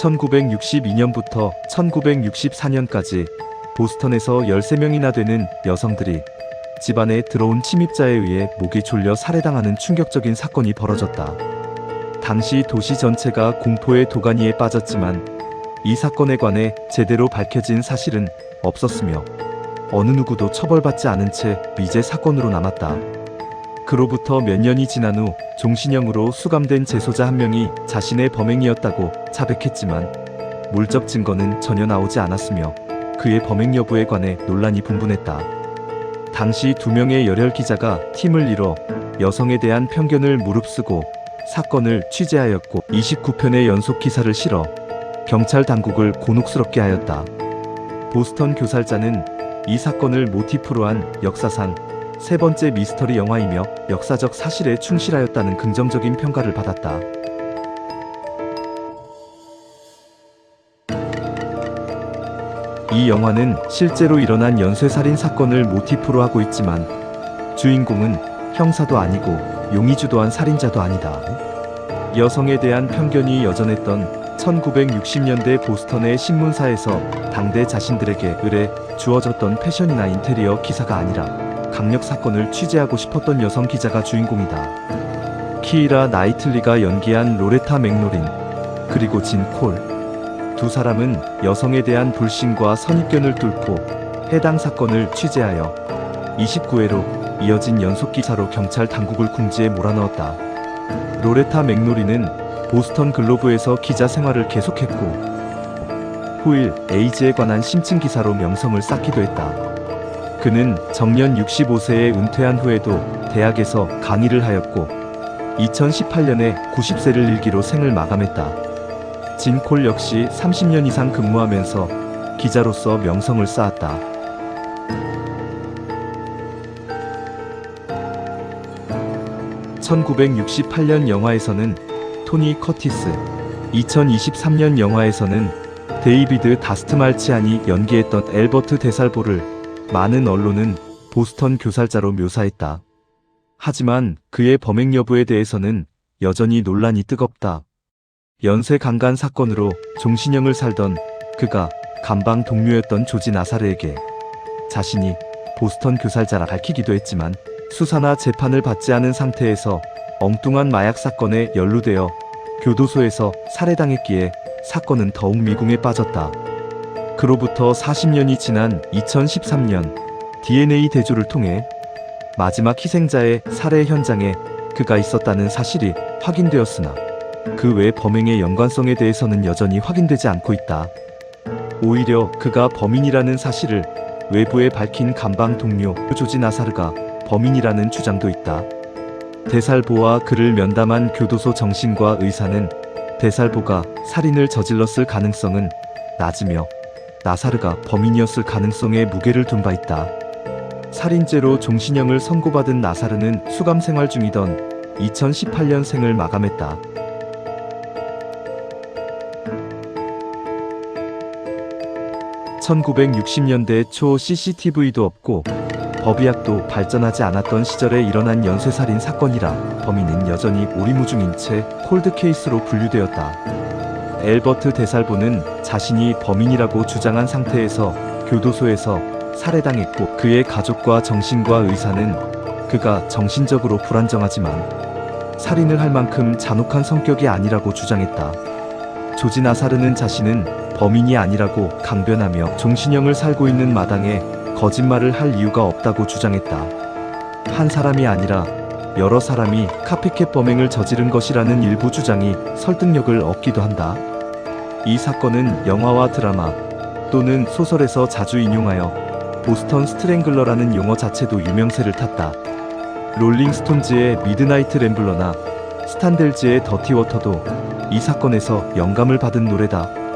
1962년부터 1964년까지 보스턴에서 13명이나 되는 여성들이 집안에 들어온 침입자에 의해 목이 졸려 살해당하는 충격적인 사건이 벌어졌다. 당시 도시 전체가 공포의 도가니에 빠졌지만 이 사건에 관해 제대로 밝혀진 사실은 없었으며 어느 누구도 처벌받지 않은 채 미제 사건으로 남았다. 그로부터 몇 년이 지난 후 종신형으로 수감된 재소자 한 명이 자신의 범행이었다고 자백했지만 물적 증거는 전혀 나오지 않았으며 그의 범행 여부에 관해 논란이 분분했다. 당시 2명의 열혈 기자가 팀을 이뤄 여성에 대한 편견을 무릅쓰고 사건을 취재하였고 29편의 연속 기사를 실어 경찰 당국을 곤혹스럽게 하였다. 보스턴 교살자는 이 사건을 모티프로 한 역사상 세 번째 미스터리 영화이며 역사적 사실에 충실하였다는 긍정적인 평가를 받았다. 이 영화는 실제로 일어난 연쇄살인 사건을 모티프로 하고 있지만 주인공은 형사도 아니고 용의주도한 살인자도 아니다. 여성에 대한 편견이 여전했던 1960년대 보스턴의 신문사에서 당대 자신들에게 의뢰 주어졌던 패션이나 인테리어 기사가 아니라 강력 사건을 취재하고 싶었던 여성 기자가 주인공이다. 키이라 나이틀리가 연기한 로레타 맥노린 그리고 진 콜. 두 사람은 여성에 대한 불신과 선입견을 뚫고 해당 사건을 취재하여 29회로 이어진 연속 기사로 경찰 당국을 궁지에 몰아넣었다. 로레타 맥노린은 보스턴 글로브에서 기자 생활을 계속했고 후일 에이즈에 관한 심층 기사로 명성을 쌓기도 했다. 그는 정년 65세에 은퇴한 후에도 대학에서 강의를 하였고 2018년에 90세를 일기로 생을 마감했다. 진 콜 역시 30년 이상 근무하면서 기자로서 명성을 쌓았다. (1968년) 영화에서는 토니 커티스, 2023년 영화에서는 데이비드 다스트말치안이 연기했던 엘버트 데살보를 많은 언론은 보스턴 교살자로 묘사했다. 하지만 그의 범행 여부에 대해서는 여전히 논란이 뜨겁다. 연쇄 강간 사건으로 종신형을 살던 그가 감방 동료였던 조지 나사르에게 자신이 보스턴 교살자라 밝히기도 했지만 수사나 재판을 받지 않은 상태에서 엉뚱한 마약 사건에 연루되어 교도소에서 살해당했기에 사건은 더욱 미궁에 빠졌다. 그로부터 40년이 지난 2013년 DNA 대조를 통해 마지막 희생자의 살해 현장에 그가 있었다는 사실이 확인되었으나 그 외 범행의 연관성에 대해서는 여전히 확인되지 않고 있다. 오히려 그가 범인이라는 사실을 외부에 밝힌 감방 동료 조지 나사르가 범인이라는 주장도 있다. 데살보와 그를 면담한 교도소 정신과 의사는 데살보가 살인을 저질렀을 가능성은 낮으며 나사르가 범인이었을 가능성에 무게를 둔 바 있다. 살인죄로 종신형을 선고받은 나사르는 수감 생활 중이던 2018년 생을 마감했다. (1960년대) 초 CCTV도 없고 법의학도 발전하지 않았던 시절에 일어난 연쇄살인 사건이라 범인은 여전히 오리무중인 채 콜드케이스로 분류되었다. 엘버트 데살보는 자신이 범인이라고 주장한 상태에서 교도소에서 살해당했고 그의 가족과 정신과 의사는 그가 정신적으로 불안정하지만 살인을 할 만큼 잔혹한 성격이 아니라고 주장했다. 조지 나사르는 자신은 범인이 아니라고 강변하며 종신형을 살고 있는 마당에 거짓말을 할 이유가 없다고 주장했다. 한 사람이 아니라 여러 사람이 카피캣 범행을 저지른 것이라는 일부 주장이 설득력을 얻기도 한다. 이 사건은 영화와 드라마 또는 소설에서 자주 인용하여 보스턴 스트랭글러라는 용어 자체도 유명세를 탔다. 롤링스톤즈의 미드나이트 램블러나 스탄델즈의 더티 워터도 이 사건에서 영감을 받은 노래다.